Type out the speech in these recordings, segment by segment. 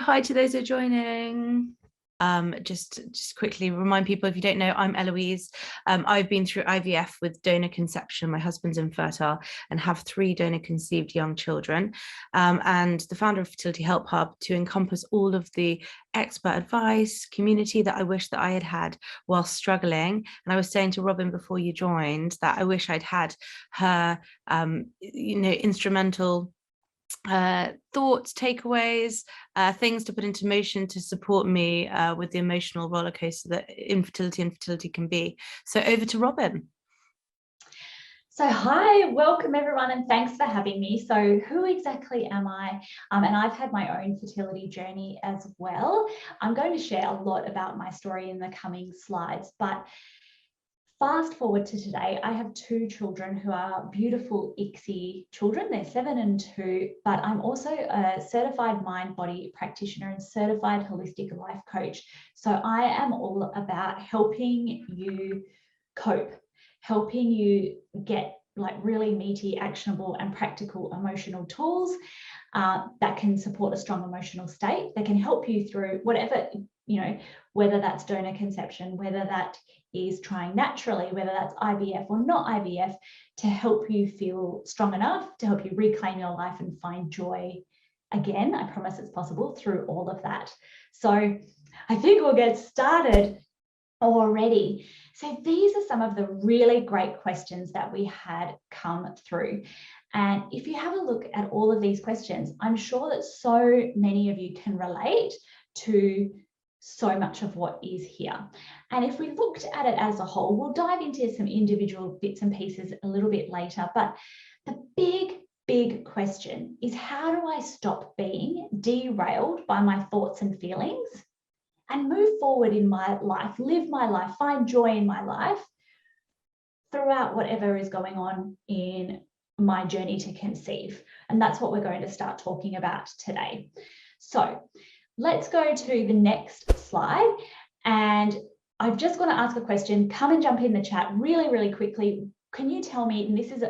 hi to those who are joining. Just quickly remind people, if you don't know, I'm Eloise. I've been through IVF with donor conception. My husband's infertile and have 3 donor conceived young children, and the founder of Fertility Help Hub, to encompass all of the expert advice community that I wish that I had had while struggling. And I was saying to Robyn before you joined that I wish I'd had her instrumental thoughts, takeaways, things to put into motion to support me with the emotional roller coaster that infertility and fertility can be. So over to Robyn. So hi, welcome everyone, and thanks for having me. So who exactly am I? And I've had my own fertility journey as well. I'm going to share a lot about my story in the coming slides, but fast forward to today, I have 2 children who are beautiful ICSI children. They're 7 and 2, but I'm also a certified mind-body practitioner and certified holistic life coach. So I am all about helping you cope, helping you get like really meaty, actionable and practical emotional tools that can support a strong emotional state, that can help you through whatever, whether that's donor conception, whether that is trying naturally, whether that's IVF or not IVF, to help you feel strong enough, to help you reclaim your life and find joy again. I promise it's possible through all of that. So I think we'll get started already. So these are some of the really great questions that we had come through. And if you have a look at all of these questions, I'm sure that so many of you can relate to so much of what is here. And if we looked at it as a whole, we'll dive into some individual bits and pieces a little bit later. But the big question is, how do I stop being derailed by my thoughts and feelings and move forward in my life, live my life, find joy in my life throughout whatever is going on in my journey to conceive? And that's what we're going to start talking about today. So let's go to the next slide. And I've just got to ask a question. Come and jump in the chat really quickly. Can you tell me, and this is,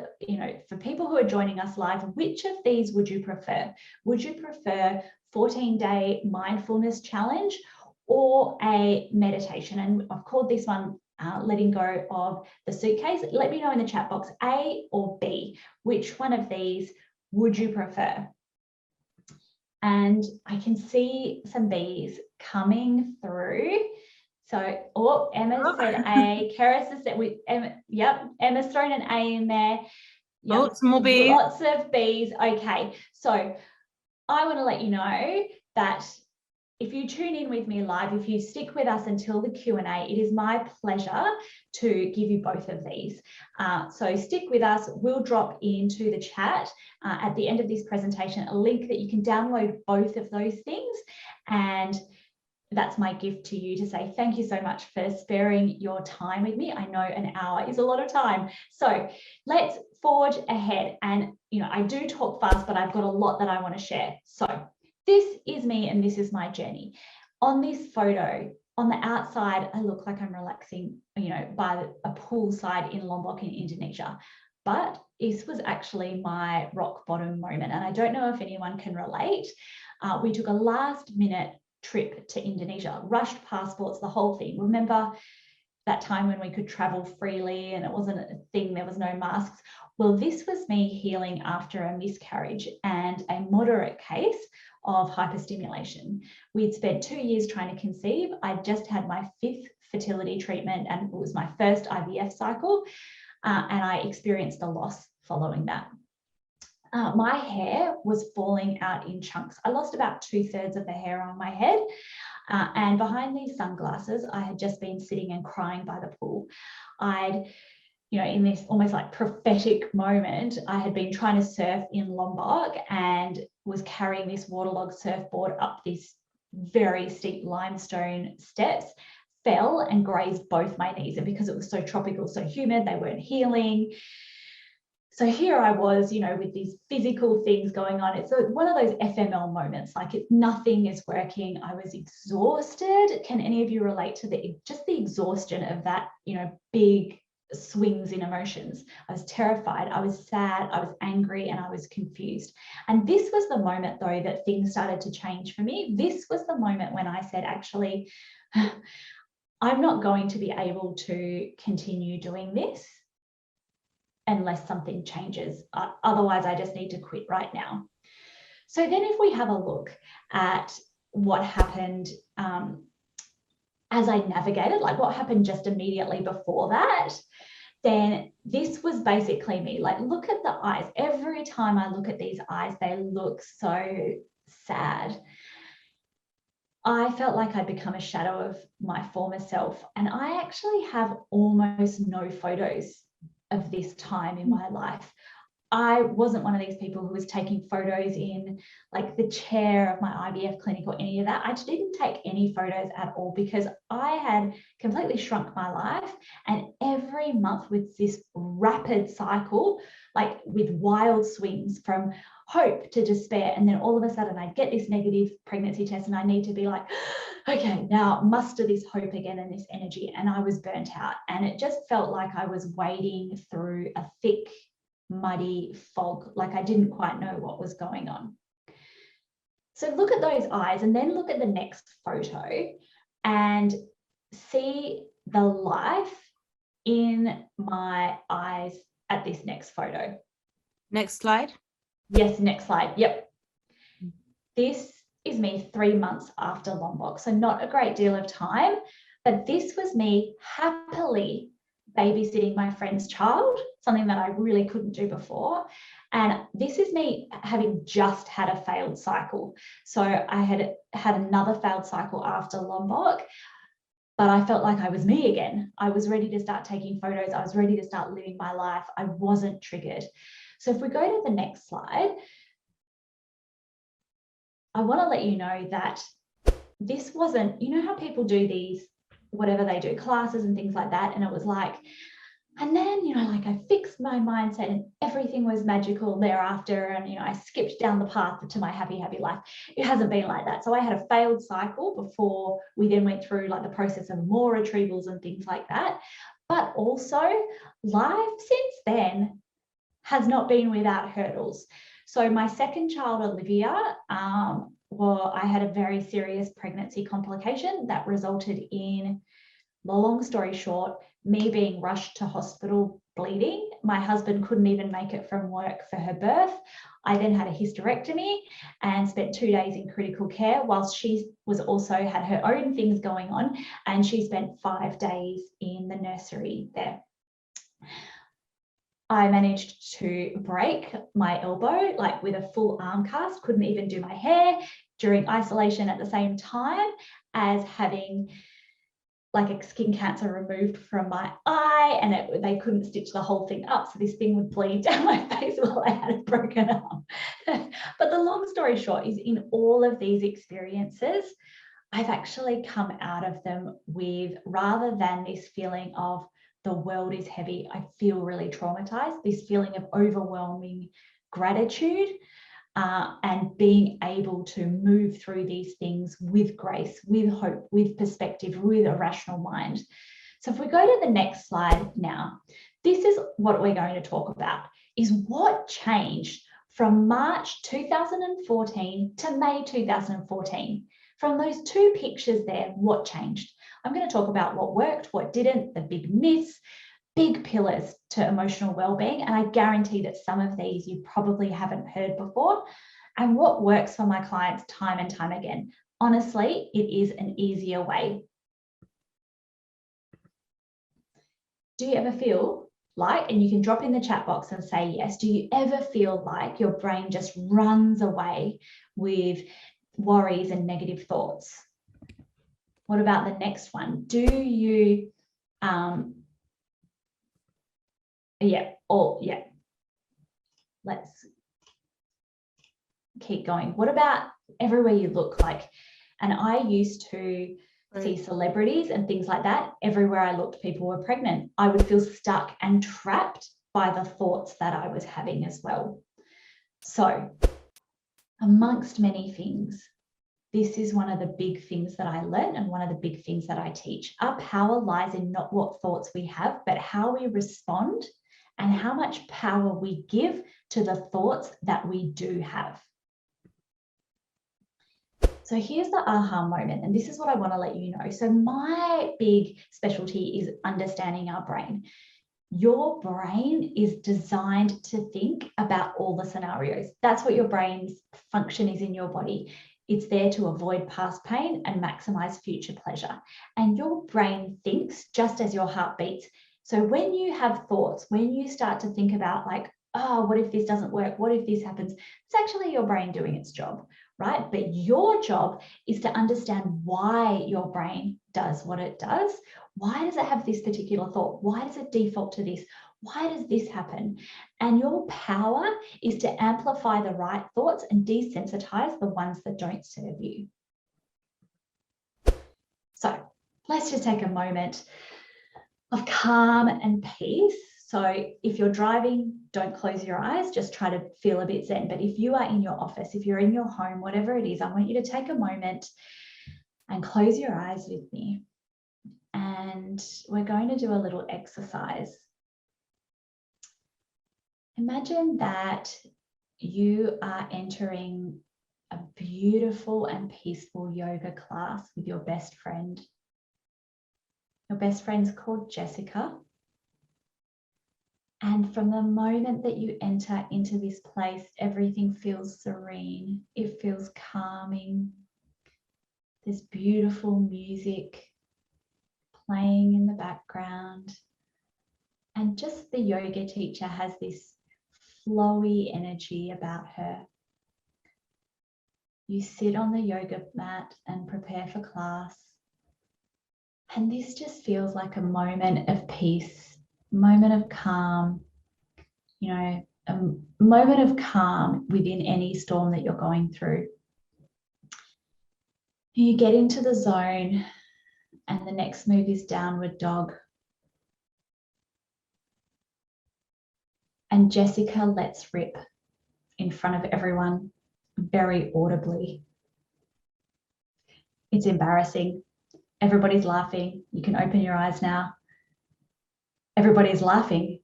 for people who are joining us live, which of these would you prefer? Would you prefer 14-day mindfulness challenge or a meditation? And I've called this one letting go of the suitcase. Let me know in the chat box, A or B. Which one of these would you prefer? And I can see some B's coming through. So, Emma said A. Kara said with Emma. Yep, Emma's thrown an A in there. Yep. Lots more B's. Lots of B's. Okay, so I want to let you know that if you tune in with me live, if you stick with us until the Q&A, it is my pleasure to give you both of these. So stick with us. We'll drop into the chat at the end of this presentation a link that you can download both of those things. And that's my gift to you, to say thank you so much for sparing your time with me. I know an hour is a lot of time. So let's forge ahead. And, I do talk fast, but I've got a lot that I want to share. So this is me and this is my journey. On this photo, on the outside, I look like I'm relaxing, by a poolside in Lombok in Indonesia. But this was actually my rock bottom moment. And I don't know if anyone can relate. We took a last minute trip to Indonesia, rushed passports, the whole thing. Remember that time when we could travel freely and it wasn't a thing, there was no masks? Well, this was me healing after a miscarriage and a moderate case of hyperstimulation. We'd spent 2 years trying to conceive. I'd just had my 5th fertility treatment and it was my first IVF cycle, and I experienced a loss following that. My hair was falling out in chunks. I lost about 2/3 of the hair on my head. And behind these sunglasses, I had just been sitting and crying by the pool. In this almost like prophetic moment, I had been trying to surf in Lombok and was carrying this waterlogged surfboard up this very steep limestone steps, fell and grazed both my knees. And because it was so tropical, so humid, they weren't healing. So here I was, with these physical things going on. It's one of those FML moments, like nothing is working. I was exhausted. Can any of you relate to just the exhaustion of that, big swings in emotions. I was terrified, I was sad, I was angry, and I was confused. And this was the moment, though, that things started to change for me. This was the moment when I said, actually, I'm not going to be able to continue doing this unless something changes. Otherwise, I just need to quit right now. So then if we have a look at what happened as I navigated, like what happened just immediately before that, then this was basically me. Like, look at the eyes. Every time I look at these eyes, they look so sad. I felt like I'd become a shadow of my former self. And I actually have almost no photos of this time in my life. I wasn't one of these people who was taking photos in like the chair of my IVF clinic or any of that. I didn't take any photos at all because I had completely shrunk my life. And every month with this rapid cycle, like with wild swings from hope to despair. And then all of a sudden I'd get this negative pregnancy test and I need to be like, okay, now muster this hope again and this energy. And I was burnt out. And it just felt like I was wading through a thick, muddy fog, like I didn't quite know what was going on. So look at those eyes and then look at the next photo and see the life in my eyes at this next photo. Next slide. Yes, next slide. Yep. This is me 3 months after Lombok. So not a great deal of time, but this was me happily babysitting my friend's child, something that I really couldn't do before. And this is me having just had a failed cycle. So I had another failed cycle after Lombok, but I felt like I was me again. I was ready to start taking photos. I was ready to start living my life. I wasn't triggered. So if we go to the next slide, I want to let you know that this wasn't, you know how people do these, whatever they do, classes and things like that. And it was like, and then, you know, like I fixed my mindset and everything was magical thereafter. And, you know, I skipped down the path to my happy, happy life. It hasn't been like that. So I had a failed cycle before we then went through like the process of more retrievals and things like that. But also life since then has not been without hurdles. So my second child, Olivia, well, I had a very serious pregnancy complication that resulted in, the long story short, me being rushed to hospital bleeding. My husband couldn't even make it from work for her birth. I then had a hysterectomy and spent 2 days in critical care whilst she was also had her own things going on, and she spent 5 days in the nursery there. I managed to break my elbow, like with a full arm cast, couldn't even do my hair during isolation at the same time as having like a skin cancer removed from my eye, and they couldn't stitch the whole thing up. So this thing would bleed down my face while I had a broken arm. But the long story short is, in all of these experiences, I've actually come out of them with, rather than this feeling of the world is heavy, I feel really traumatized, this feeling of overwhelming gratitude and being able to move through these things with grace, with hope, with perspective, with a rational mind. So if we go to the next slide now, this is what we're going to talk about, is what changed from March 2014 to May 2014. From those two pictures there, what changed? I'm going to talk about what worked, what didn't, the big myths, big pillars to emotional well-being. And I guarantee that some of these you probably haven't heard before, and what works for my clients time and time again. Honestly, it is an easier way. Do you ever feel like, and you can drop in the chat box and say yes, do you ever feel like your brain just runs away with worries and negative thoughts? What about the next one? Do you, let's keep going. What about everywhere you look? Like, and I used to see celebrities and things like that. Everywhere I looked, people were pregnant. I would feel stuck and trapped by the thoughts that I was having as well. So, amongst many things, this is one of the big things that I learned and one of the big things that I teach. Our power lies in not what thoughts we have, but how we respond and how much power we give to the thoughts that we do have. So here's the aha moment, and this is what I want to let you know. So my big specialty is understanding our brain. Your brain is designed to think about all the scenarios. That's what your brain's function is in your body. It's there to avoid past pain and maximize future pleasure. And your brain thinks just as your heart beats. So when you have thoughts, when you start to think about like, oh, what if this doesn't work? What if this happens? It's actually your brain doing its job, right? But your job is to understand why your brain does what it does. Why does it have this particular thought? Why does it default to this? Why does this happen? And your power is to amplify the right thoughts and desensitize the ones that don't serve you. So let's just take a moment of calm and peace. So if you're driving, don't close your eyes, just try to feel a bit zen. But if you are in your office, if you're in your home, whatever it is, I want you to take a moment and close your eyes with me. And we're going to do a little exercise. Imagine that you are entering a beautiful and peaceful yoga class with your best friend. Your best friend's called Jessica. And from the moment that you enter into this place, everything feels serene. It feels calming. There's beautiful music playing in the background. And just the yoga teacher has this flowy energy about her. You sit on the yoga mat and prepare for class. And this just feels like a moment of peace, moment of calm, you know, a moment of calm within any storm that you're going through. You get into the zone, and the next move is downward dog. And Jessica lets rip in front of everyone, very audibly. It's embarrassing. Everybody's laughing. You can open your eyes now. Everybody's laughing.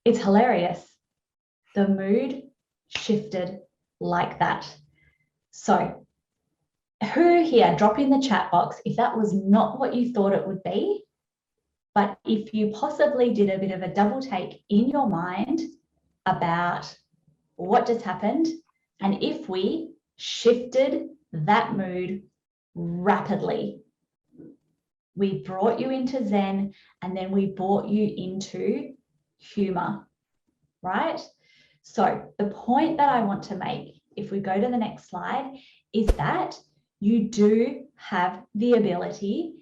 It's hilarious. The mood shifted like that. So, who here, drop in the chat box if that was not what you thought it would be, but if you possibly did a bit of a double take in your mind about what just happened, and if we shifted that mood rapidly. We brought you into Zen, and then we brought you into humor, right? So the point that I want to make, if we go to the next slide, is that you do have the ability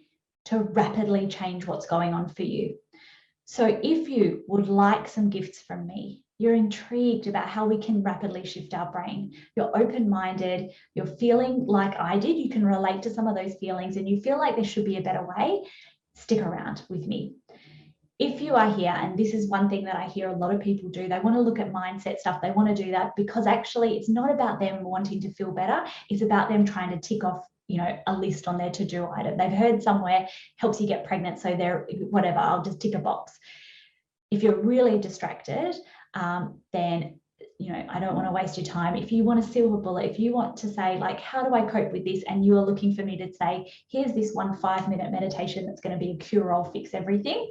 to rapidly change what's going on for you. So if you would like some gifts from me, you're intrigued about how we can rapidly shift our brain, you're open-minded, you're feeling like I did, you can relate to some of those feelings and you feel like there should be a better way, stick around with me. If you are here, and this is one thing that I hear a lot of people do, they want to look at mindset stuff, they want to do that because actually it's not about them wanting to feel better, it's about them trying to tick off, you know, a list on their to-do item. They've heard somewhere helps you get pregnant, so they're whatever, I'll just tick a box. If you're really distracted, then, you know, I don't want to waste your time. If you want a silver bullet, if you want to say like, how do I cope with this? And you are looking for me to say, here's this 1 5-minute meditation that's going to be a cure-all, fix everything.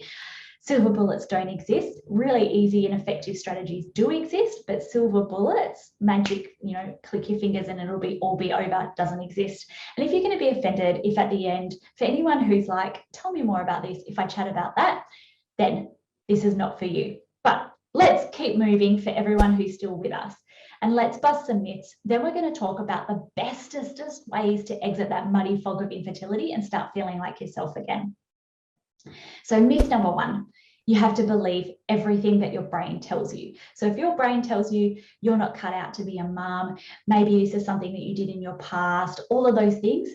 Silver bullets don't exist. Really easy and effective strategies do exist, but silver bullets, magic, you know, click your fingers and it'll be all be over, doesn't exist. And if you're going to be offended, if at the end, for anyone who's like, tell me more about this, if I chat about that, then this is not for you. But let's keep moving for everyone who's still with us. And let's bust some myths. Then we're going to talk about the bestest ways to exit that muddy fog of infertility and start feeling like yourself again. So myth number 1, you have to believe everything that your brain tells you. So if your brain tells you you're not cut out to be a mom, maybe this is something that you did in your past, all of those things,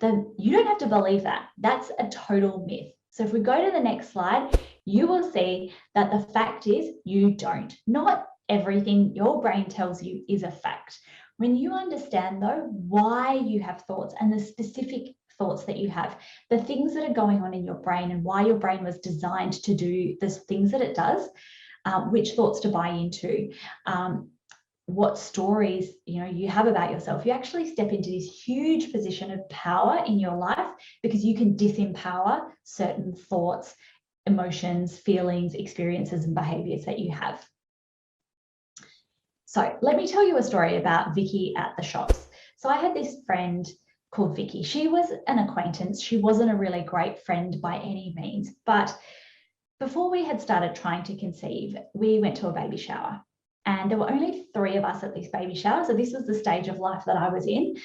then you don't have to believe that. That's a total myth. So if we go to the next slide, you will see that the fact is you don't. Not everything your brain tells you is a fact. When you understand, though, why you have thoughts and the specific thoughts that you have, the things that are going on in your brain and why your brain was designed to do the things that it does, which thoughts to buy into, what stories you have about yourself, you actually step into this huge position of power in your life, because you can disempower certain thoughts, emotions, feelings, experiences, and behaviors that you have. So let me tell you a story about Vicky at the shops. So I had this friend called Vicky. She was an acquaintance. She wasn't a really great friend by any means, but before we had started trying to conceive, we went to a baby shower, and there were only 3 of us at this baby shower. So this was the stage of life that I was in,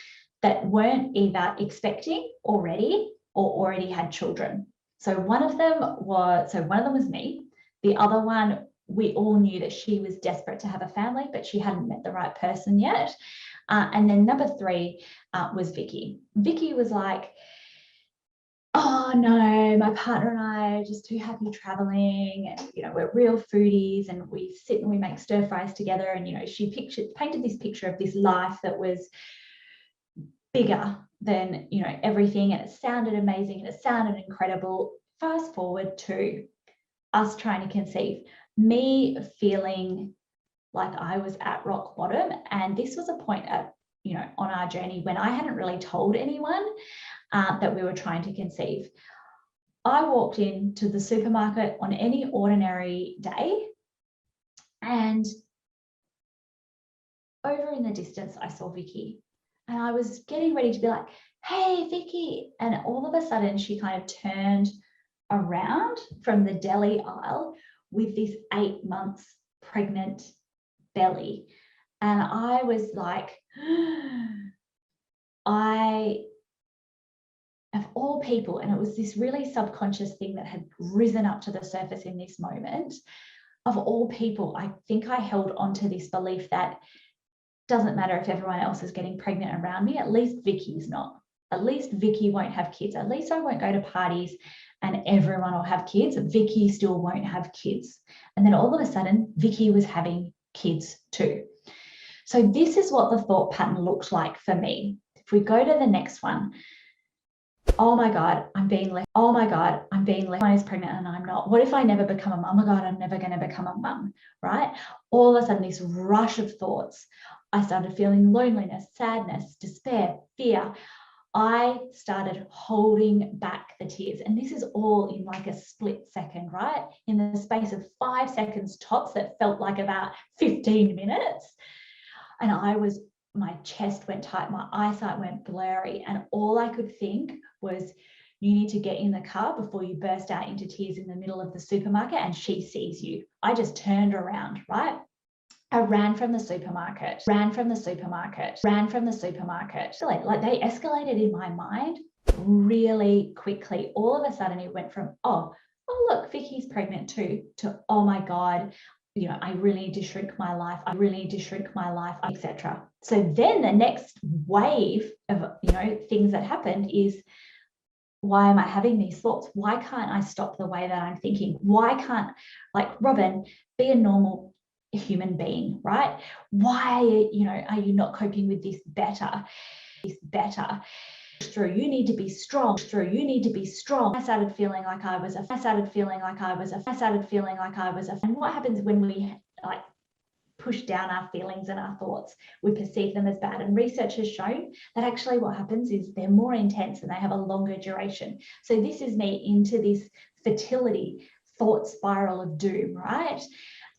that weren't either expecting already or already had children. So one of them was me. The other one, we all knew that she was desperate to have a family, but she hadn't met the right person yet. And then number 3 was Vicky. Vicky was like, oh no, my partner and I are just too happy traveling, and we're real foodies, and we sit and we make stir fries together. And she painted this picture of this life that was bigger than everything, and it sounded amazing and it sounded incredible. Fast forward to us trying to conceive, me feeling like I was at rock bottom. And this was a point on our journey when I hadn't really told anyone that we were trying to conceive. I walked into the supermarket on any ordinary day, and over in the distance, I saw Vicky, and I was getting ready to be like, hey, Vicky. And all of a sudden, she kind of turned around from the deli aisle with this 8 months pregnant belly. And I was like, of all people, and it was this really subconscious thing that had risen up to the surface in this moment, of all people, I think I held on to this belief that doesn't matter if everyone else is getting pregnant around me, at least Vicky's not. At least Vicky won't have kids. At least I won't go to parties and everyone will have kids. Vicky still won't have kids. And then all of a sudden, Vicky was having kids too. So this is what the thought pattern looked like for me. If we go to the next one, oh my God, I'm being left. Oh my God, I'm being left. One is pregnant and I'm not. What if I never become a mum? Oh my God, I'm never going to become a mum, right? All of a sudden, this rush of thoughts. I started feeling loneliness, sadness, despair, fear. I started holding back the tears. And this is all in like a split second, right? In the space of 5 seconds tops, that felt like about 15 minutes. And my chest went tight, my eyesight went blurry, and all I could think was, you need to get in the car before you burst out into tears in the middle of the supermarket and she sees you. I just turned around, right? I ran from the supermarket. So like they escalated in my mind really quickly. All of a sudden it went from, oh look, Vicky's pregnant too, to, oh my God, I really need to shrink my life, etc. So then the next wave of, things that happened is, why am I having these thoughts? Why can't I stop the way that I'm thinking? Why can't, like, Robyn, be a normal human being, right? Why, are you not coping with this better? Through, you need to be strong. I started feeling like I was and what happens when we push down our feelings and our thoughts? We perceive them as bad, and research has shown that actually what happens is they're more intense and they have a longer duration. So this is me into this fertility thought spiral of doom, right?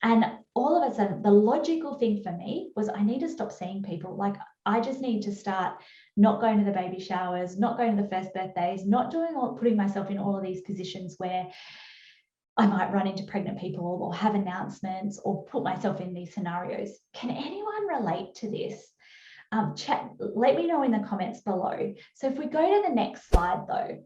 And all of a sudden, the logical thing for me was, I need to stop seeing people. Like, I just need to start not going to the baby showers, not going to the first birthdays, not putting myself in all of these positions where I might run into pregnant people or have announcements or put myself in these scenarios. Can anyone relate to this? Chat, let me know in the comments below. So if we go to the next slide though,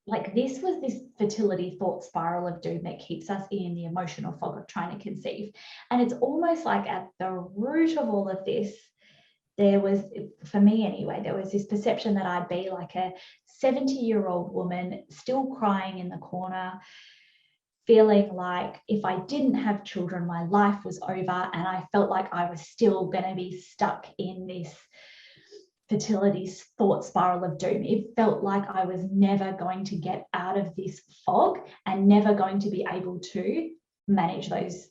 like, this was this fertility thought spiral of doom that keeps us in the emotional fog of trying to conceive. And it's almost like at the root of all of this, there was, for me anyway, there was this perception that I'd be like a 70-year-old woman still crying in the corner, feeling like if I didn't have children, my life was over, and I felt like I was still going to be stuck in this fertility thought spiral of doom. It felt like I was never going to get out of this fog and never going to be able to manage those,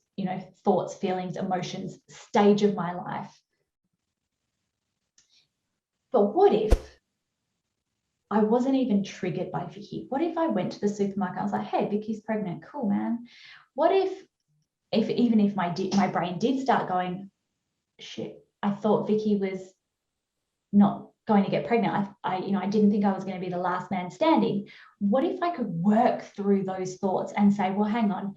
thoughts, feelings, emotions, stage of my life. But what if I wasn't even triggered by Vicky? What if I went to the supermarket? I was like, hey, Vicky's pregnant. Cool, man. What if even if my brain did start going, shit, I thought Vicky was not going to get pregnant. I didn't think I was going to be the last man standing. What if I could work through those thoughts and say, well, hang on,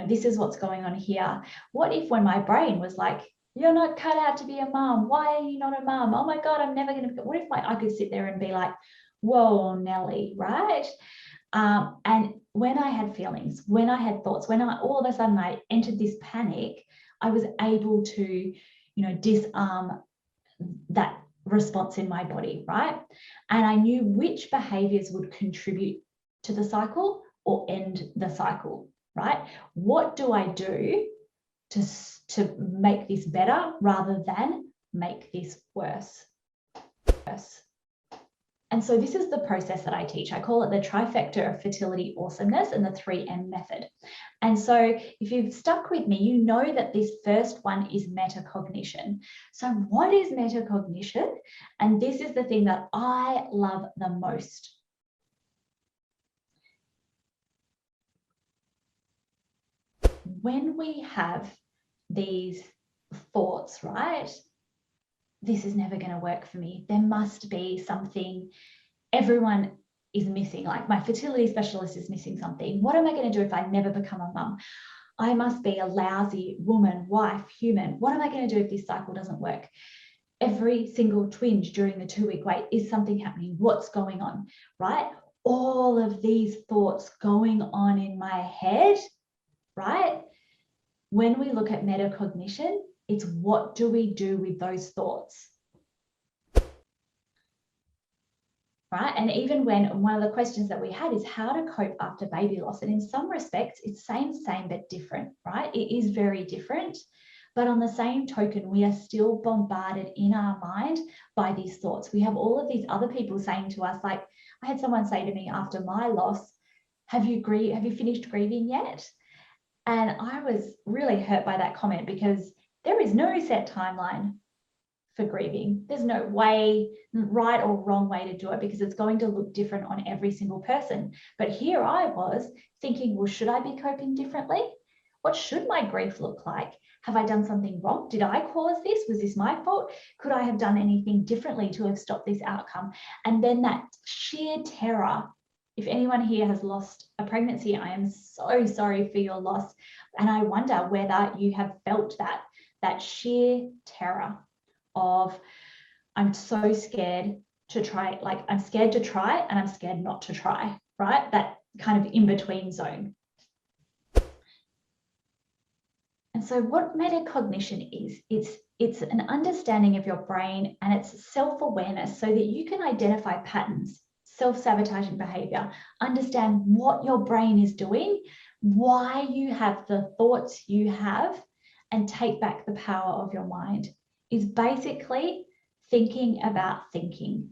this is what's going on here. What if when my brain was like, you're not cut out to be a mom. Why are you not a mom? Oh my God, I'm never going to. What if I could sit there and be like, whoa, Nelly, right? And when I had feelings, when I had thoughts, when all of a sudden I entered this panic, I was able to, disarm that response in my body, right? And I knew which behaviors would contribute to the cycle or end the cycle, right? What do I do to make this better rather than make this worse? And so this is the process that I teach. I call it the trifecta of fertility awesomeness and the 3M method. And so if you've stuck with me, you know that this first one is metacognition. So what is metacognition? And this is the thing that I love the most. When we have these thoughts, right? This is never going to work for me. There must be something everyone is missing. Like my fertility specialist is missing something. What am I going to do if I never become a mum? I must be a lousy woman, wife, human. What am I going to do if this cycle doesn't work? Every single twinge during the 2-week wait, is something happening? What's going on, right? All of these thoughts going on in my head, right? When we look at metacognition, it's what do we do with those thoughts? Right? And even when one of the questions that we had is how to cope after baby loss. And in some respects, it's same, but different, right? It is very different. But on the same token, we are still bombarded in our mind by these thoughts. We have all of these other people saying to us, like, I had someone say to me after my loss, have you finished grieving yet? And I was really hurt by that comment because there is no set timeline for grieving. There's no way, right or wrong way to do it, because it's going to look different on every single person. But here I was thinking, well, should I be coping differently? What should my grief look like? Have I done something wrong? Did I cause this? Was this my fault? Could I have done anything differently to have stopped this outcome? And then that sheer terror. If anyone here has lost a pregnancy, I am so sorry for your loss. And I wonder whether you have felt that sheer terror of, I'm so scared to try, like I'm scared to try and I'm scared not to try, right? That kind of in-between zone. And so what metacognition is, it's an understanding of your brain and it's self-awareness so that you can identify patterns, self-sabotaging behavior, understand what your brain is doing, why you have the thoughts you have, and take back the power of your mind. Is basically thinking about thinking.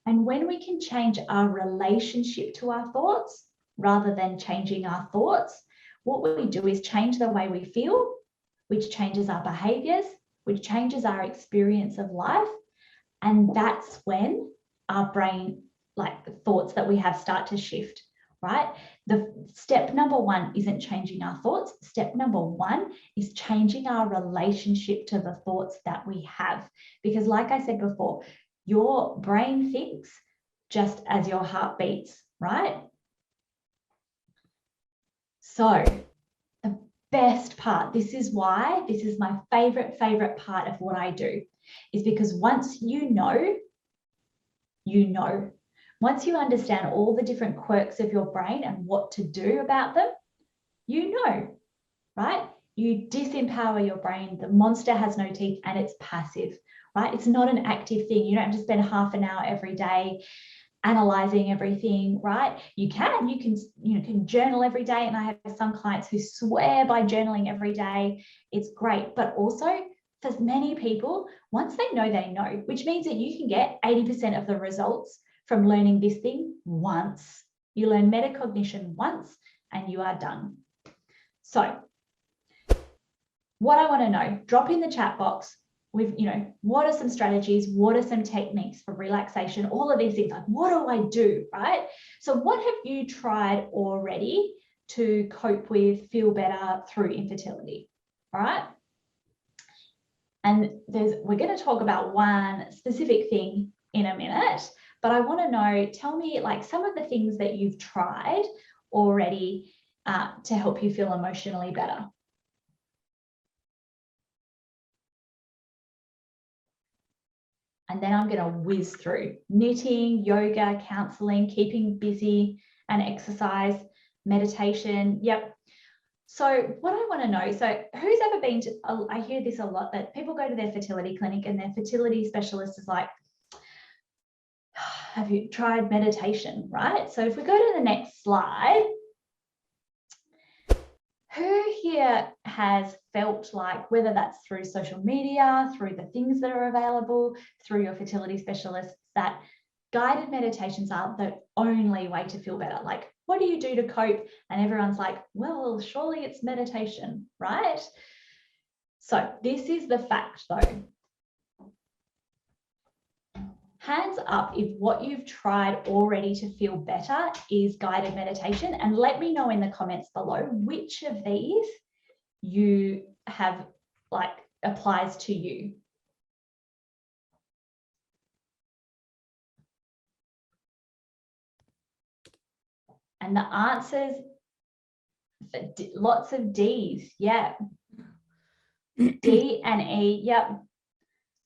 And when we can change our relationship to our thoughts rather than changing our thoughts, what we do is change the way we feel, which changes our behaviors, which changes our experience of life. And that's when our brain, like the thoughts that we have, start to shift, right? The step number one isn't changing our thoughts. Step number one is changing our relationship to the thoughts that we have. Because like I said before, your brain thinks just as your heart beats, right? So the best part, this is my favorite part of what I do, is because once you know, you know. Once you understand all the different quirks of your brain and what to do about them, you know, right? You disempower your brain. The monster has no teeth and it's passive, right? It's not an active thing. You don't have to spend half an hour every day analyzing everything, right? You can journal every day. And I have some clients who swear by journaling every day. It's great. But also for many people, once they know, which means that you can get 80% of the results from learning this thing once. You learn metacognition once and you are done. So what I want to know, drop in the chat box with, what are some strategies? What are some techniques for relaxation? All of these things, like, what do I do, right? So what have you tried already to cope with, feel better through infertility, all right? And we're going to talk about one specific thing in a minute, but I want to know, tell me like some of the things that you've tried already to help you feel emotionally better. And then I'm going to whiz through knitting, yoga, counseling, keeping busy, and exercise, meditation. Yep. So what I want to know, so who's ever been to, I hear this a lot, that people go to their fertility clinic and their fertility specialist is like, have you tried meditation, right? So if we go to the next slide, who here has felt like, whether that's through social media, through the things that are available, through your fertility specialists, that guided meditations are the only way to feel better? Like, what do you do to cope? And everyone's like, well, surely it's meditation, right? So this is the fact though. Hands up if what you've tried already to feel better is guided meditation, and let me know in the comments below which of these you have like applies to you. And the answers, lots of D's, yeah. D and E, yep,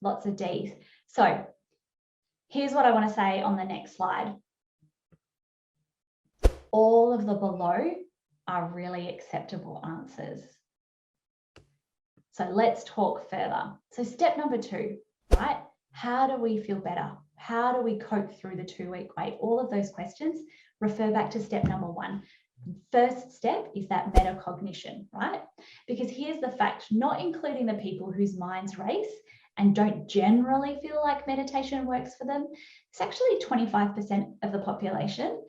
lots of D's. So here's what I want to say on the next slide. All of the below are really acceptable answers. So let's talk further. So step number 2, right? How do we feel better? How do we cope through the 2-week wait? All of those questions refer back to step number 1. First step is that metacognition, right? Because here's the fact, not including the people whose minds race and don't generally feel like meditation works for them, it's actually 25% of the population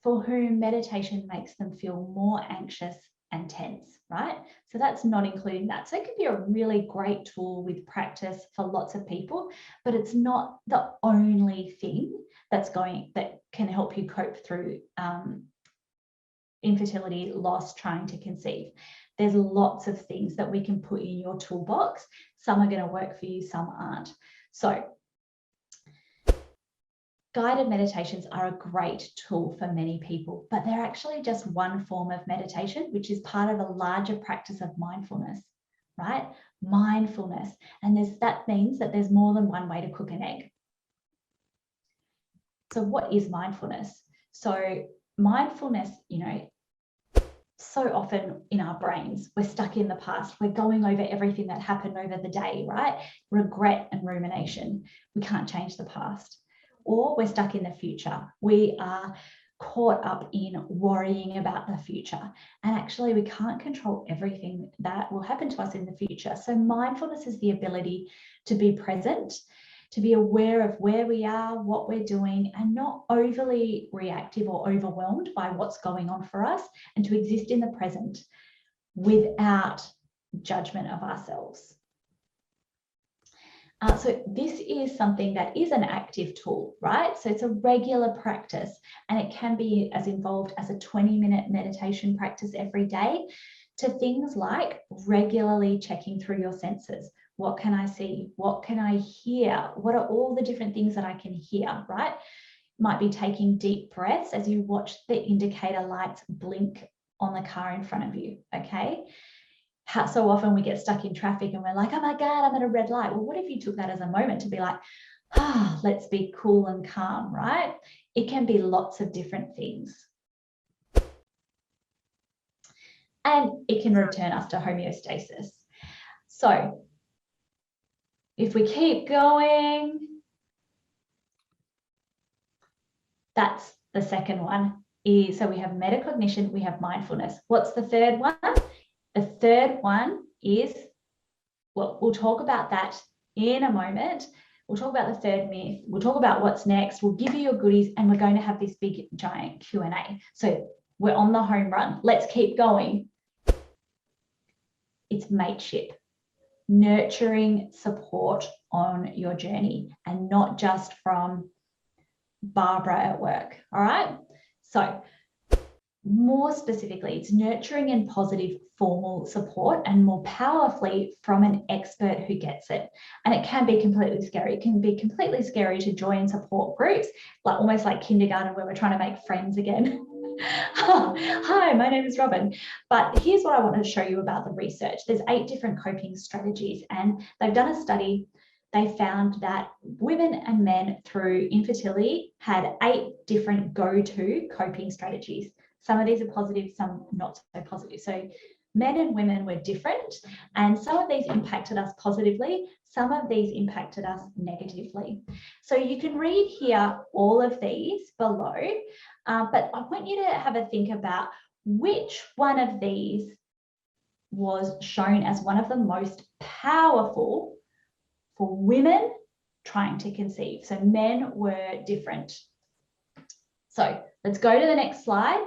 for whom meditation makes them feel more anxious and tense, right? So that's not including that. So it can be a really great tool with practice for lots of people, but it's not the only thing that can help you cope through infertility, loss, trying to conceive. There's lots of things that we can put in your toolbox. Some are going to work for you, some aren't. So guided meditations are a great tool for many people, but they're actually just one form of meditation, which is part of a larger practice of mindfulness, right? Mindfulness. And that means that there's more than one way to cook an egg. So what is mindfulness? So mindfulness, so often in our brains, we're stuck in the past. We're going over everything that happened over the day, right? Regret and rumination. We can't change the past. Or we're stuck in the future. We are caught up in worrying about the future. And actually, we can't control everything that will happen to us in the future. So mindfulness is the ability to be present, to be aware of where we are, what we're doing, and not overly reactive or overwhelmed by what's going on for us, and to exist in the present without judgment of ourselves. So this is something that is an active tool, right? So it's a regular practice, and it can be as involved as a 20-minute meditation practice every day, to things like regularly checking through your senses. What can I see? What can I hear? What are all the different things that I can hear, right? Might be taking deep breaths as you watch the indicator lights blink on the car in front of you, okay? So often we get stuck in traffic and we're like, oh my God, I'm at a red light. Well, what if you took that as a moment to be like, let's be cool and calm, right? It can be lots of different things. And it can return us to homeostasis. So if we keep going, That's the second one. So we have metacognition, we have mindfulness. What's the third one? The third one is, well, we'll talk about that in a moment. We'll talk about the third myth. We'll talk about what's next. We'll give you your goodies, and we're going to have this big giant Q&A. So we're on the home run. Let's keep going. It's mateship, nurturing support on your journey, and not just from Barbara at work. All right. So more specifically, it's nurturing and positive formal support, and more powerfully from an expert who gets it. And it can be completely scary. It can be completely scary to join support groups, like almost like kindergarten where we're trying to make friends again. Hi, my name is Robyn. But here's what I want to show you about the research. There's 8 different coping strategies, and they've done a study. They found that women and men through infertility had 8 different go-to coping strategies. Some of these are positive, some not so positive. So men and women were different, and some of these impacted us positively, some of these impacted us negatively. So you can read here all of these below, but I want you to have a think about which one of these was shown as one of the most powerful for women trying to conceive. So men were different. So let's go to the next slide.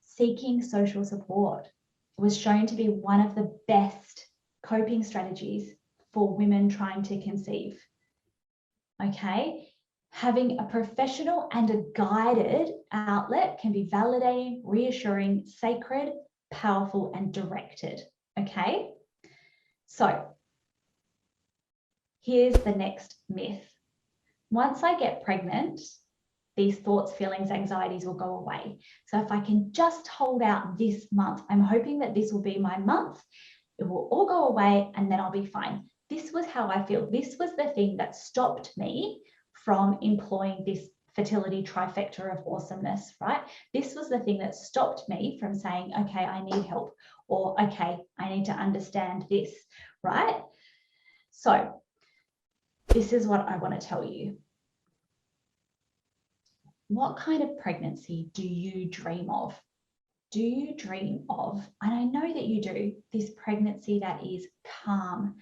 Seeking social support was shown to be one of the best coping strategies for women trying to conceive. Okay, having a professional and a guided outlet can be validating, reassuring, sacred, powerful, and directed. Okay, so here's the next myth. Once I get pregnant, these thoughts, feelings, anxieties will go away. So if I can just hold out this month, I'm hoping that this will be my month. It will all go away and then I'll be fine. This was how I feel. This was the thing that stopped me from employing this fertility trifecta of awesomeness, right? This was the thing that stopped me from saying, okay, I need help, or okay, I need to understand this, right? So this is what I want to tell you. What kind of pregnancy do you dream of? Do you dream of, and I know that you do, this pregnancy that is calm,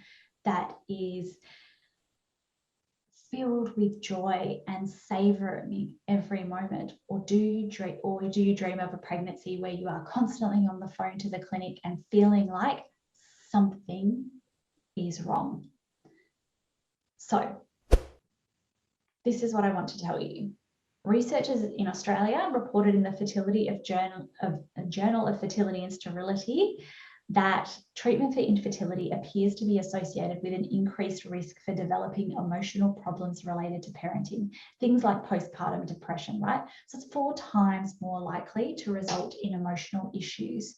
that is filled with joy and savoring every moment? Or do you dream of a pregnancy where you are constantly on the phone to the clinic and feeling like something is wrong? So this is what I want to tell you. Researchers in Australia reported in the Journal of Fertility and Sterility that treatment for infertility appears to be associated with an increased risk for developing emotional problems related to parenting, things like postpartum depression, right? So it's 4 times more likely to result in emotional issues.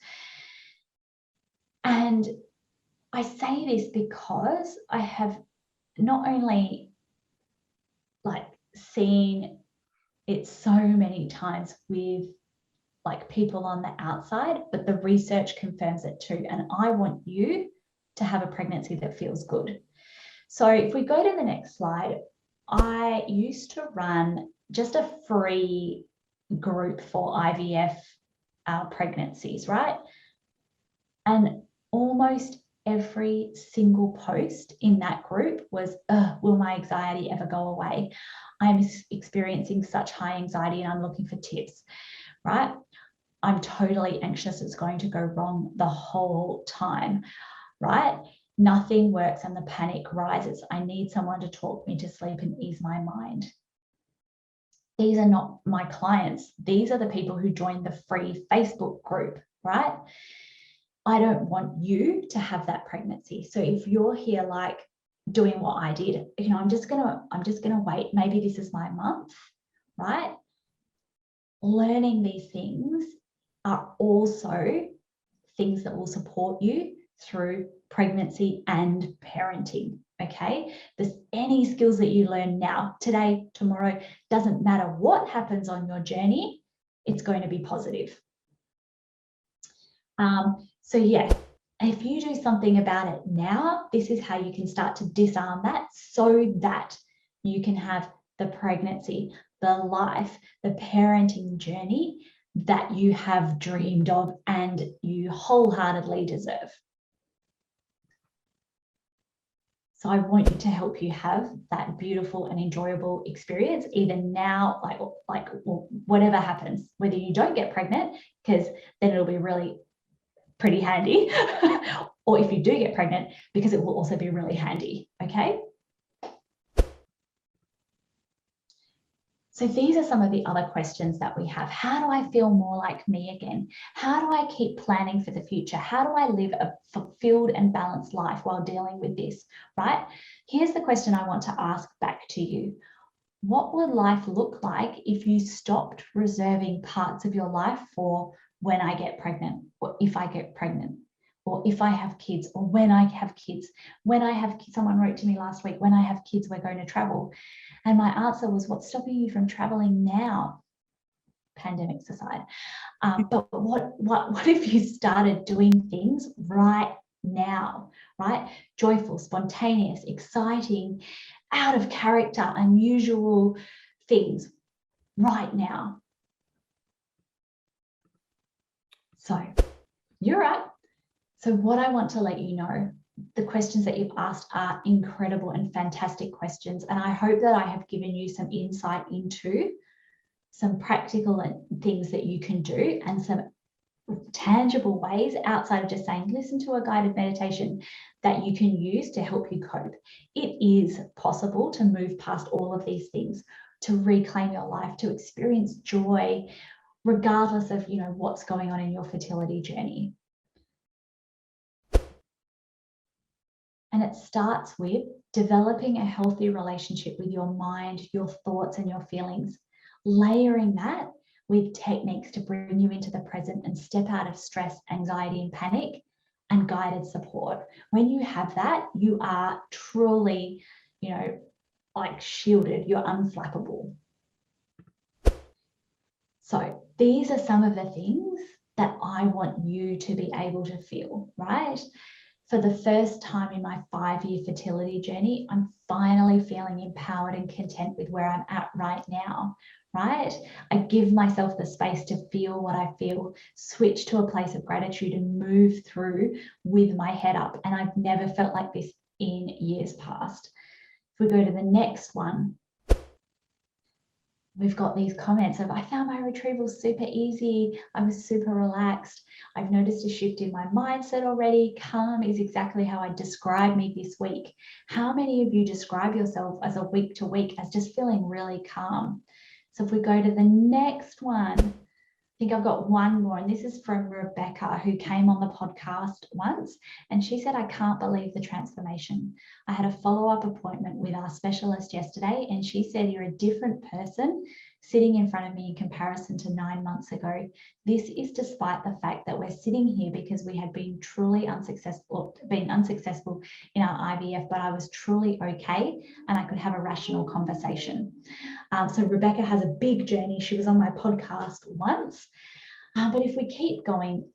And I say this because I have not only seen it so many times with people on the outside, but the research confirms it too. And I want you to have a pregnancy that feels good. So if we go to the next slide, I used to run just a free group for IVF pregnancies, right? And almost every single post in that group was, will my anxiety ever go away? I'm experiencing such high anxiety and I'm looking for tips, right? I'm totally anxious. It's going to go wrong the whole time, right? Nothing works and the panic rises. I need someone to talk me to sleep and ease my mind. These are not my clients. These are the people who joined the free Facebook group, right? I don't want you to have that pregnancy. So if you're here doing what I did, I'm just gonna wait. Maybe this is my month, right? Learning these things are also things that will support you through pregnancy and parenting, okay? There's any skills that you learn now, today, tomorrow, doesn't matter what happens on your journey, it's going to be positive. So yeah, if you do something about it now, this is how you can start to disarm that so that you can have the pregnancy, the life, the parenting journey that you have dreamed of and you wholeheartedly deserve. So I want you to help you have that beautiful and enjoyable experience, either now, like whatever happens, whether you don't get pregnant, because then it'll be really pretty handy, or if you do get pregnant, because it will also be really handy, okay? So these are some of the other questions that we have. How do I feel more like me again? How do I keep planning for the future? How do I live a fulfilled and balanced life while dealing with this, right? Here's the question I want to ask back to you. What would life look like if you stopped reserving parts of your life for when I get pregnant, or if I get pregnant, or if I have kids, or when I have kids? When I have kids, someone wrote to me last week, when I have kids, we're going to travel. And my answer was, what's stopping you from traveling now? Pandemics aside. But what if you started doing things right now, right? Joyful, spontaneous, exciting, out of character, unusual things right now. So you're right. So what I want to let you know, the questions that you've asked are incredible and fantastic questions. And I hope that I have given you some insight into some practical things that you can do and some tangible ways outside of just saying, listen to a guided meditation, that you can use to help you cope. It is possible to move past all of these things, to reclaim your life, to experience joy, regardless of, you know, what's going on in your fertility journey. And it starts with developing a healthy relationship with your mind, your thoughts, and your feelings, layering that with techniques to bring you into the present and step out of stress, anxiety, and panic, and guided support. When you have that, you are truly, you know, like shielded, you're unflappable. So these are some of the things that I want you to be able to feel, right? For the first time in my 5-year fertility journey, I'm finally feeling empowered and content with where I'm at right now, right? I give myself the space to feel what I feel, switch to a place of gratitude, and move through with my head up. And I've never felt like this in years past. If we go to the next one, we've got these comments of, I found my retrieval super easy. I was super relaxed. I've noticed a shift in my mindset already. Calm is exactly how I describe me this week. How many of you describe yourself as a week to week as just feeling really calm? So if we go to the next one, I think I've got one more, and this is from Rebecca, who came on the podcast once, and she said, I can't believe the transformation. I had a follow-up appointment with our specialist yesterday, and she said, you're a different person sitting in front of me in comparison to 9 months ago. This is despite the fact that we're sitting here because we had been truly unsuccessful in our IVF, but I was truly okay and I could have a rational conversation. So Rebecca has a big journey. She was on my podcast once, but if we keep going,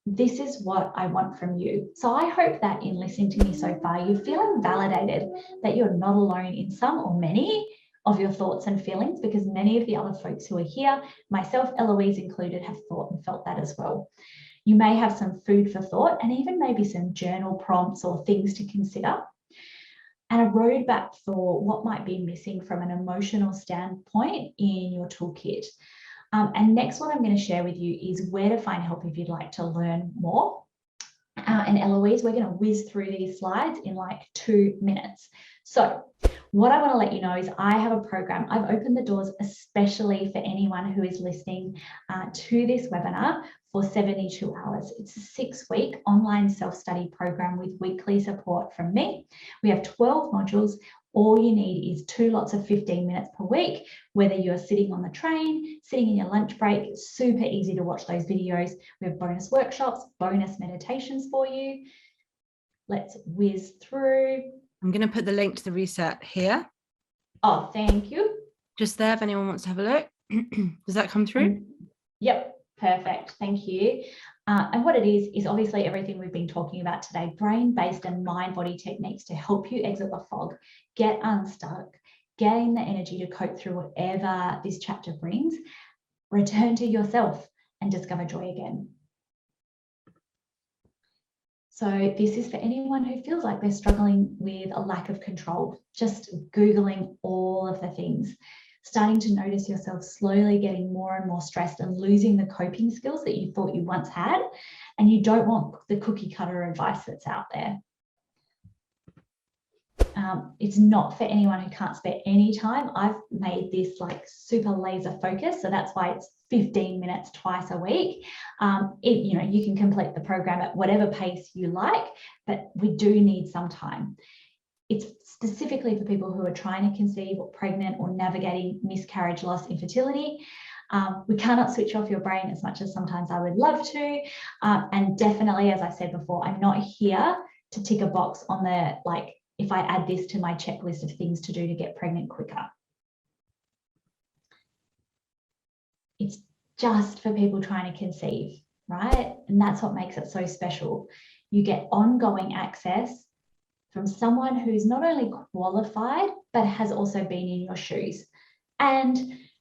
this is what I want from you. So I hope that in listening to me so far, you're feeling validated, that you're not alone in some or many of your thoughts and feelings, because many of the other folks who are here, myself, Eloise included, have thought and felt that as well. You may have some food for thought and even maybe some journal prompts or things to consider, and a roadmap for what might be missing from an emotional standpoint in your toolkit. And next, what I'm going to share with you is where to find help if you'd like to learn more. And Eloise, we're going to whiz through these slides in like 2 minutes. So what I want to let you know is I have a program. I've opened the doors especially for anyone who is listening to this webinar for 72 hours. It's a 6-week online self-study program with weekly support from me. We have 12 modules. All you need is 2 lots of 15 minutes per week, whether you're sitting on the train, sitting in your lunch break. It's super easy to watch those videos. We have bonus workshops, bonus meditations for you. Let's whiz through. I'm going to put the link to the reset here. Oh, thank you. Just there if anyone wants to have a look. Does that come through? Yep, perfect. Thank you. And what it is obviously everything we've been talking about today, brain-based and mind-body techniques to help you exit the fog, get unstuck, gain the energy to cope through whatever this chapter brings, return to yourself and discover joy again. So this is for anyone who feels like they're struggling with a lack of control, just Googling all of the things, starting to notice yourself slowly getting more and more stressed and losing the coping skills that you thought you once had, and you don't want the cookie cutter advice that's out there. It's not for anyone who can't spare any time. I've made this like super laser focus, so that's why it's 15 minutes twice a week. You can complete the program at whatever pace you like, but we do need some time. It's specifically for people who are trying to conceive or pregnant or navigating miscarriage, loss, infertility. We cannot switch off your brain as much as sometimes I would love to. And definitely, as I said before, I'm not here to tick a box on the, like, if I add this to my checklist of things to do to get pregnant quicker. It's just for people trying to conceive, right? And that's what makes it so special. You get ongoing access from someone who's not only qualified, but has also been in your shoes. And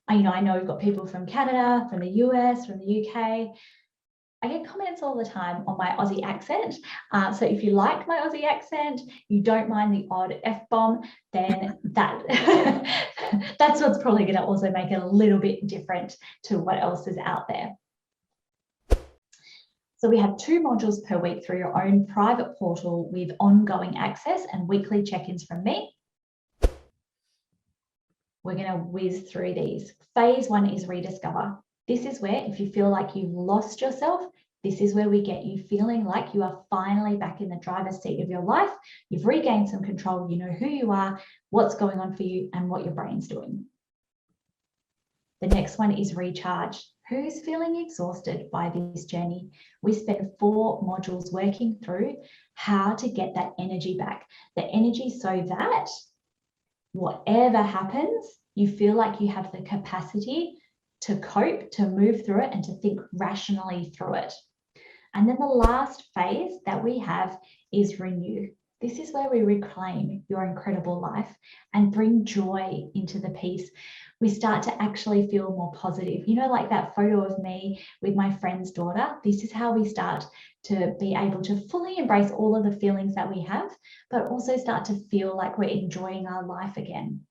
I know we've got people from Canada, from the US, from the UK. I get comments all the time on my Aussie accent. So if you like my Aussie accent, you don't mind the odd F-bomb, then that's what's probably going to also make it a little bit different to what else is out there. So we have 2 modules per week through your own private portal with ongoing access and weekly check-ins from me. We're going to whiz through these. Phase 1 is rediscover. This is where, if you feel like you've lost yourself, this is where we get you feeling like you are finally back in the driver's seat of your life. You've regained some control. You know who you are, what's going on for you, and what your brain's doing. The next one is recharge. Who's feeling exhausted by this journey? We spent 4 modules working through how to get that energy back. The energy so that whatever happens, you feel like you have the capacity to cope, to move through it, and to think rationally through it. And then the last phase that we have is renew. This is where we reclaim your incredible life and bring joy into the piece. We start to actually feel more positive. You know, like that photo of me with my friend's daughter. This is how we start to be able to fully embrace all of the feelings that we have, but also start to feel like we're enjoying our life again.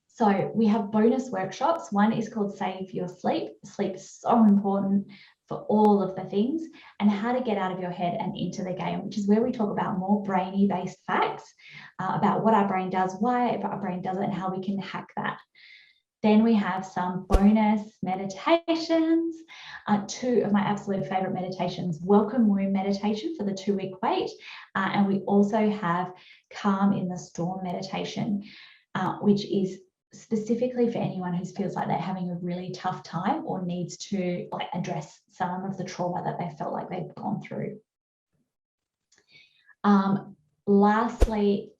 So we have bonus workshops. One is called Save Your Sleep. Sleep is so important for all of the things, and how to get out of your head and into the game, which is where we talk about more brainy based facts about what our brain does, why our brain does it, and how we can hack that. Then we have some bonus meditations. 2 of my absolute favorite meditations, Welcome Womb meditation for the 2-week wait. And we also have Calm in the Storm meditation, which is specifically for anyone who feels like they're having a really tough time or needs to address some of the trauma that they felt like they've gone through. Lastly,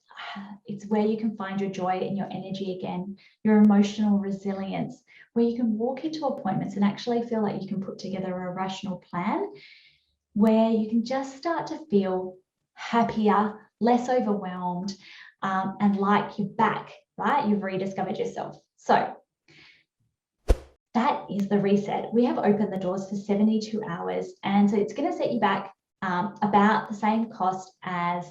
it's where you can find your joy and your energy again, your emotional resilience, where you can walk into appointments and actually feel like you can put together a rational plan, where you can just start to feel happier, less overwhelmed, and like you're back, right? You've rediscovered yourself. So that is the reset. We have opened the doors for 72 hours. And so it's going to set you back about the same cost as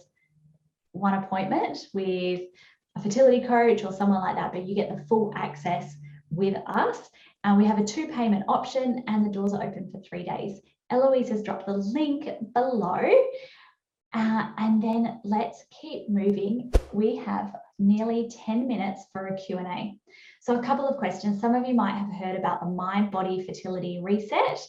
one appointment with a fertility coach or someone like that, but you get the full access with us. And we have a 2 payment option, and the doors are open for 3 days. Eloise has dropped the link below. And then let's keep moving. We have nearly 10 minutes for a Q&A. So a couple of questions. Some of you might have heard about the Mind Body Fertility Reset.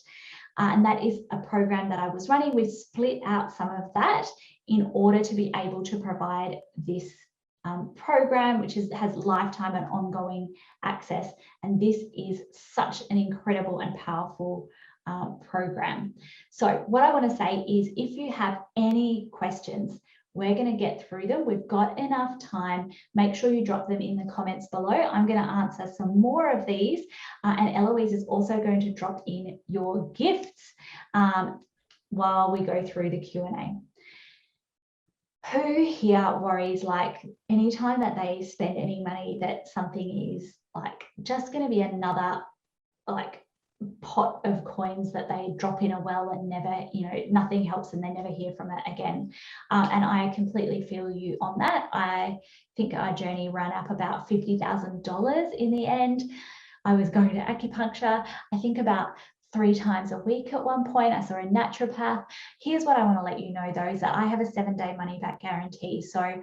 And that is a program that I was running. We've split out some of that in order to be able to provide this program, which has lifetime and ongoing access. And this is such an incredible and powerful program. So what I want to say is, if you have any questions, we're going to get through them. We've got enough time. Make sure you drop them in the comments below. I'm going to answer some more of these, and Eloise is also going to drop in your gifts while we go through the Q&A. who here worries like anytime that they spend any money that something is like just going to be another like pot of coins that they drop in a well and never, nothing helps and they never hear from it again. And I completely feel you on that. I think our journey ran up about $50,000 in the end. I was going to acupuncture, I think about 3 times a week at one point. I saw a naturopath. Here's what I want to let you know though, is that I have a 7-day money back guarantee. So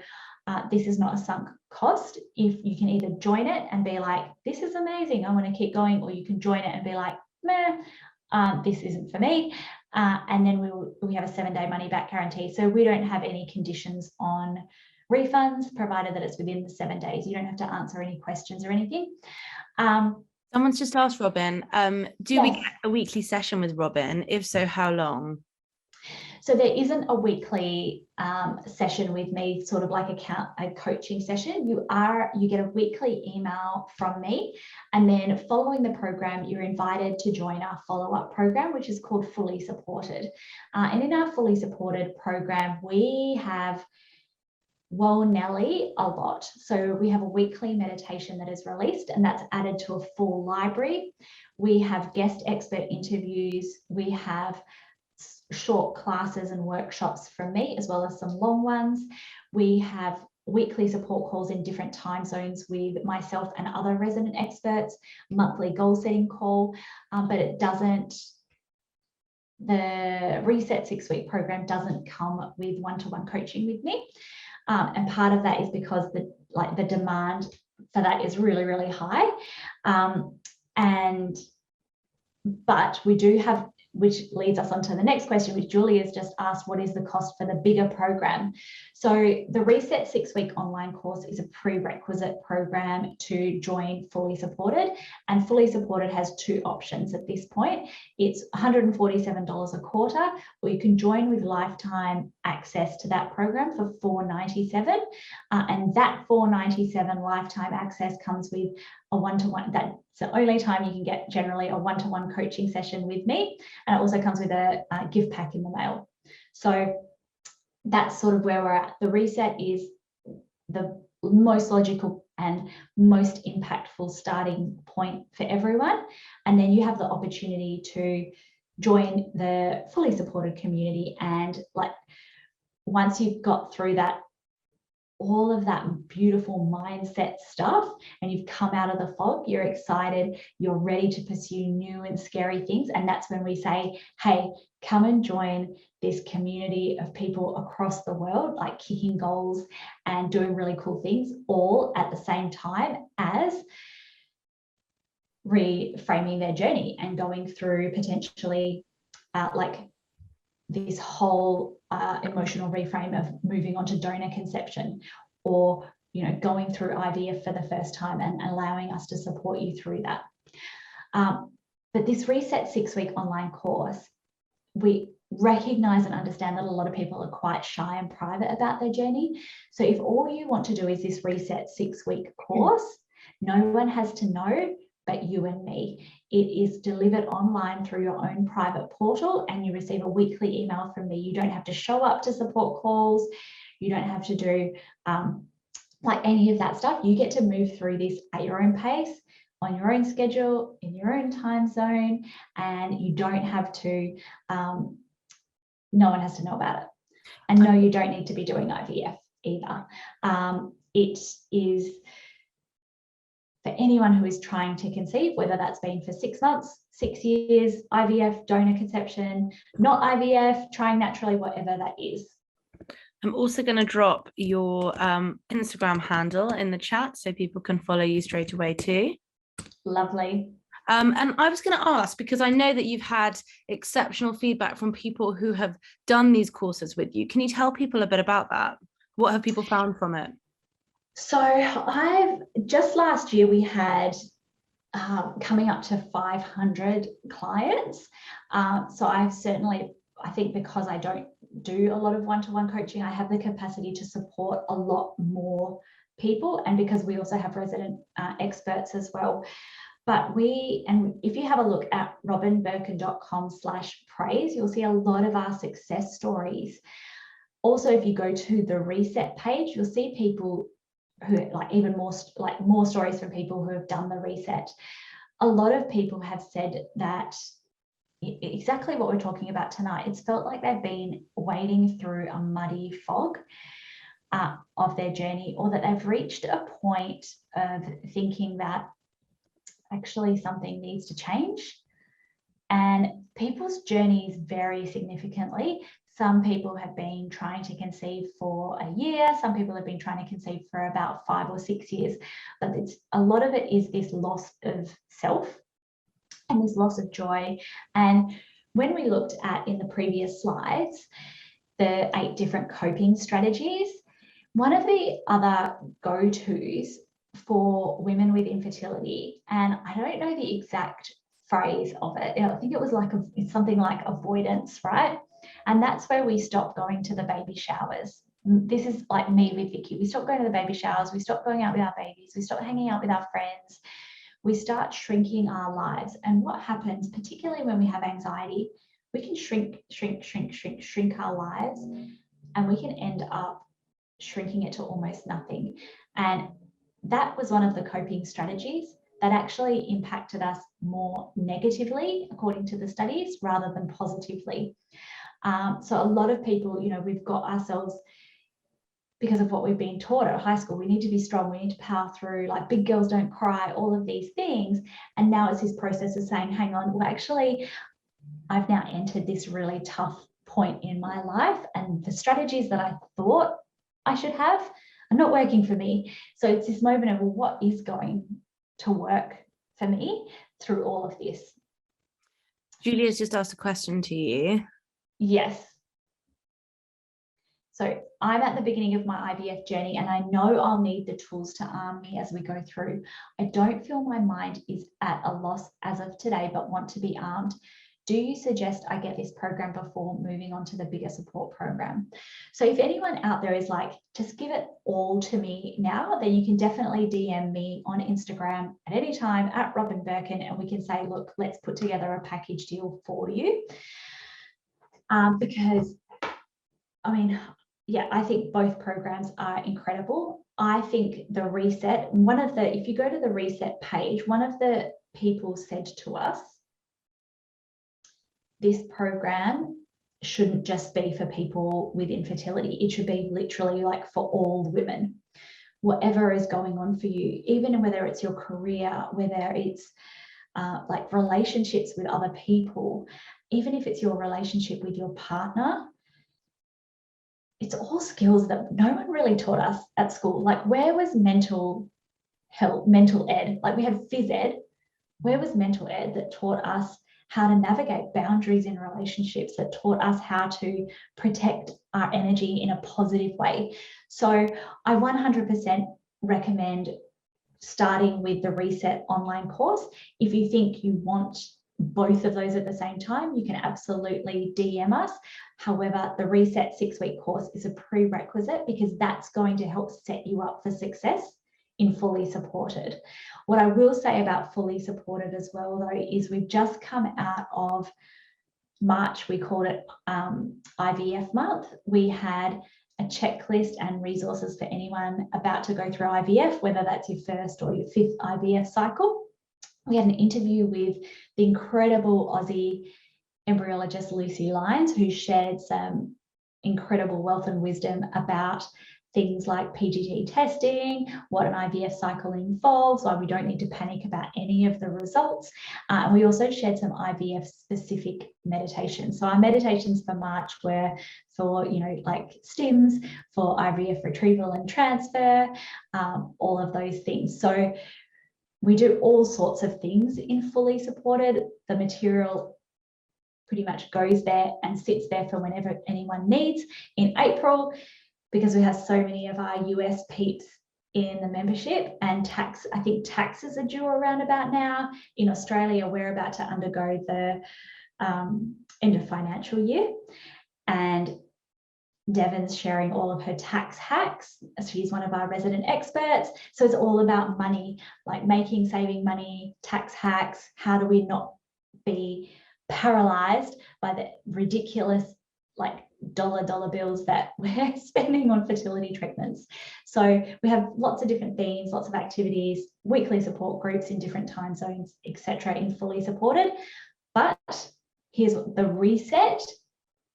this is not a sunk cost. If you can either join it and be like, this is amazing, I want to keep going, or you can join it and be like, meh, this isn't for me. And then we have a 7-day money back guarantee. So we don't have any conditions on refunds, provided that it's within the 7 days. You don't have to answer any questions or anything. Someone's just asked, Robyn, do yes. we get a weekly session with Robyn? If so, how long? So there isn't a weekly session with me, sort of like a coaching session. You get a weekly email from me, and then following the program, you're invited to join our follow-up program, which is called Fully Supported. And in our Fully Supported program, we have Nelly a lot. So we have a weekly meditation that is released, and that's added to a full library. We have guest expert interviews. We have short classes and workshops from me, as well as some long ones. We have weekly support calls in different time zones with myself and other resident experts, monthly goal setting call, but it doesn't, the Reset 6-week program doesn't come with one-to-one coaching with me. And part of that is because the demand for that is really, really high. But we do have, which leads us on to the next question, which Julie has just asked, what is the cost for the bigger program? So the Reset 6-week online course is a prerequisite program to join Fully Supported, and Fully Supported has 2 options at this point. It's $147 a quarter, or you can join with lifetime access to that program for $497, and that $497 lifetime access comes with a one-to-one. That's the only time you can get generally a one-to-one coaching session with me, and it also comes with a gift pack in the mail. So that's sort of where we're at. The Reset is the most logical and most impactful starting point for everyone, and then you have the opportunity to join the Fully Supported community, and like once you've got through that, all of that beautiful mindset stuff, and you've come out of the fog, you're excited, you're ready to pursue new and scary things. And that's when we say, hey, come and join this community of people across the world, like kicking goals and doing really cool things, all at the same time as reframing their journey and going through potentially like this whole emotional reframe of moving on to donor conception, or going through IVF for the first time and allowing us to support you through that. But this Reset 6-week online course, we recognize and understand that a lot of people are quite shy and private about their journey. So if all you want to do is this Reset 6-week course, no one has to know but you and me. It is delivered online through your own private portal, and you receive a weekly email from me. You don't have to show up to support calls. You don't have to do like any of that stuff. You get to move through this at your own pace, on your own schedule, in your own time zone, and you don't have to, no one has to know about it. And no, you don't need to be doing IVF either. It is for anyone who is trying to conceive, whether that's been for 6 months, 6 years, IVF, donor conception, not IVF, trying naturally, whatever that is. I'm also going to drop your Instagram handle in the chat so people can follow you straight away too. Lovely. And I was going to ask, because I know that you've had exceptional feedback from people who have done these courses with you. Can you tell people a bit about that? What have people found from it? So just last year we had coming up to 500 clients. So I've certainly, I think because I don't do a lot of one-to-one coaching, I have the capacity to support a lot more people, and because we also have resident experts as well. But and if you have a look at robynbirkin.com/praise, you'll see a lot of our success stories. Also, if you go to the reset page, you'll see people who even more stories from people who have done the reset. A lot of people have said that exactly what we're talking about tonight. It's felt like they've been wading through a muddy fog of their journey, or that they've reached a point of thinking that actually something needs to change. And people's journeys vary significantly. Some people have been trying to conceive for a year. Some people have been trying to conceive for about 5 or 6 years. But a lot of it is this loss of self and this loss of joy. And when we looked at, in the previous slides, the 8 different coping strategies, one of the other go-tos for women with infertility, and I don't know the exact phrase of it, I think it was it's something like avoidance, right? And that's where we stop going to the baby showers. This is like me with Vicky. We stop going to the baby showers. We stop going out with our babies. We stop hanging out with our friends. We start shrinking our lives. And what happens, particularly when we have anxiety, we can shrink our lives, and we can end up shrinking it to almost nothing. And that was one of the coping strategies that actually impacted us more negatively, according to the studies, rather than positively. So a lot of people, we've got ourselves, because of what we've been taught at high school, we need to be strong, we need to power through, like big girls don't cry, all of these things. And now it's this process of saying, hang on, well, actually, I've now entered this really tough point in my life, and the strategies that I thought I should have are not working for me. So it's this moment of, well, what is going to work for me through all of this? Julia's just asked a question to you. Yes. So I'm at the beginning of my IVF journey, and I know I'll need the tools to arm me as we go through. I don't feel my mind is at a loss as of today, but want to be armed. Do you suggest I get this program before moving on to the bigger support program? So if anyone out there is like, just give it all to me now, then you can definitely DM me on Instagram at any time at Robyn Birkin, and we can say, look, let's put together a package deal for you. Because, I mean, yeah, I think both programs are incredible. I think the reset, if you go to the reset page, one of the people said to us, this program shouldn't just be for people with infertility. It should be literally like for all women, whatever is going on for you, even whether it's your career, whether it's like relationships with other people, even if it's your relationship with your partner. It's all skills that no one really taught us at school. Like, where was mental health, mental ed? Like, we had phys ed. Where was mental ed that taught us how to navigate boundaries in relationships, that taught us how to protect our energy in a positive way? So I 100% recommend starting with the Reset online course. If you think you want both of those at the same time, you can absolutely DM us. However, the Reset 6-week course is a prerequisite, because that's going to help set you up for success in Fully Supported. What I will say about Fully Supported as well, though, is we've just come out of March. We called it IVF month. We had a checklist and resources for anyone about to go through IVF, whether that's your first or your 5th IVF cycle. We had an interview with the incredible Aussie embryologist Lucy Lyons, who shared some incredible wealth and wisdom about things like PGT testing, what an IVF cycle involves, why we don't need to panic about any of the results. And we also shared some IVF specific meditations. So our meditations for March were for, like stims, for IVF retrieval and transfer, all of those things. So we do all sorts of things in Fully Supported. The material pretty much goes there and sits there for whenever anyone needs. In April, because we have so many of our US peeps in the membership, and I think taxes are due around about now. In Australia, we're about to undergo the end of financial year, and Devon's sharing all of her tax hacks. She's one of our resident experts. So it's all about money, like saving money, tax hacks. How do we not be paralyzed by the ridiculous dollar bills that we're spending on fertility treatments. So we have lots of different themes, lots of activities, weekly support groups in different time zones, etc., in Fully Supported. But here's the reset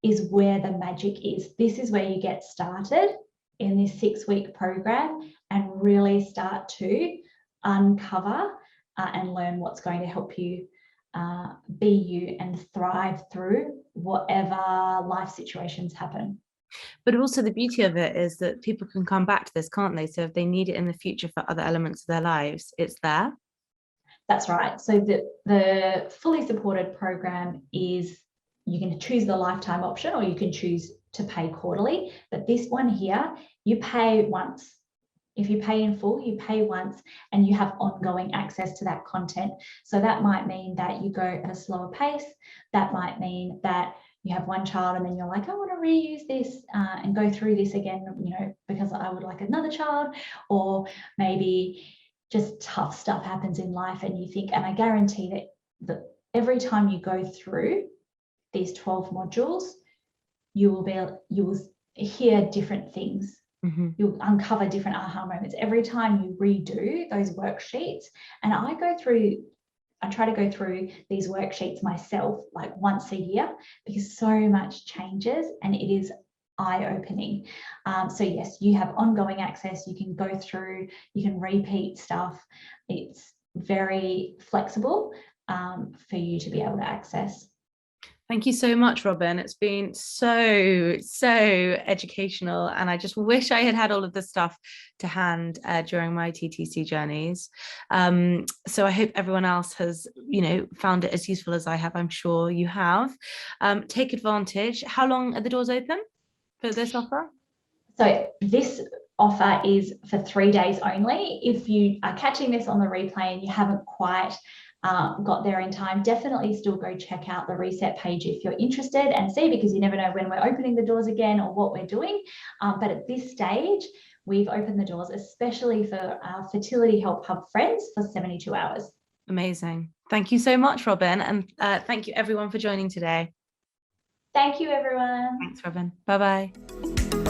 is where the magic is. This is where you get started in this 6-week program and really start to uncover and learn what's going to help you be you and thrive through whatever life situations happen. But also the beauty of it is that people can come back to this, can't they? So if they need it in the future for other elements of their lives, it's there. That's right. So the Fully Supported program is, you can choose the lifetime option or you can choose to pay quarterly. But this one here, you pay once. If you pay in full, you pay once and you have ongoing access to that content. So that might mean that you go at a slower pace. That might mean that you have one child and then you're like, I want to reuse this and go through this again, because I would like another child. Or maybe just tough stuff happens in life and you think, and I guarantee that every time you go through these 12 modules, you will hear different things. Mm-hmm. You'll uncover different aha moments every time you redo those worksheets. And I try to go through these worksheets myself like once a year, because so much changes and it is eye-opening. So yes, you have ongoing access. You can go through, you can repeat stuff. It's very flexible for you to be able to access. Thank you so much, Robyn. It's been so educational, and I just wish I had all of this stuff to hand during my TTC journeys. So I hope everyone else has, found it as useful as I have. I'm sure you have. Take advantage. How long are the doors open for this offer? So this offer is for 3 days only. If you are catching this on the replay and you haven't quite got there in time, definitely still go check out the reset page if you're interested and see, because you never know when we're opening the doors again or what we're doing. But at this stage, we've opened the doors, especially for our Fertility Help Hub friends, for 72 hours. Amazing. Thank you so much, Robyn. And thank you everyone for joining today. Thank you, everyone. Thanks, Robyn. Bye-bye.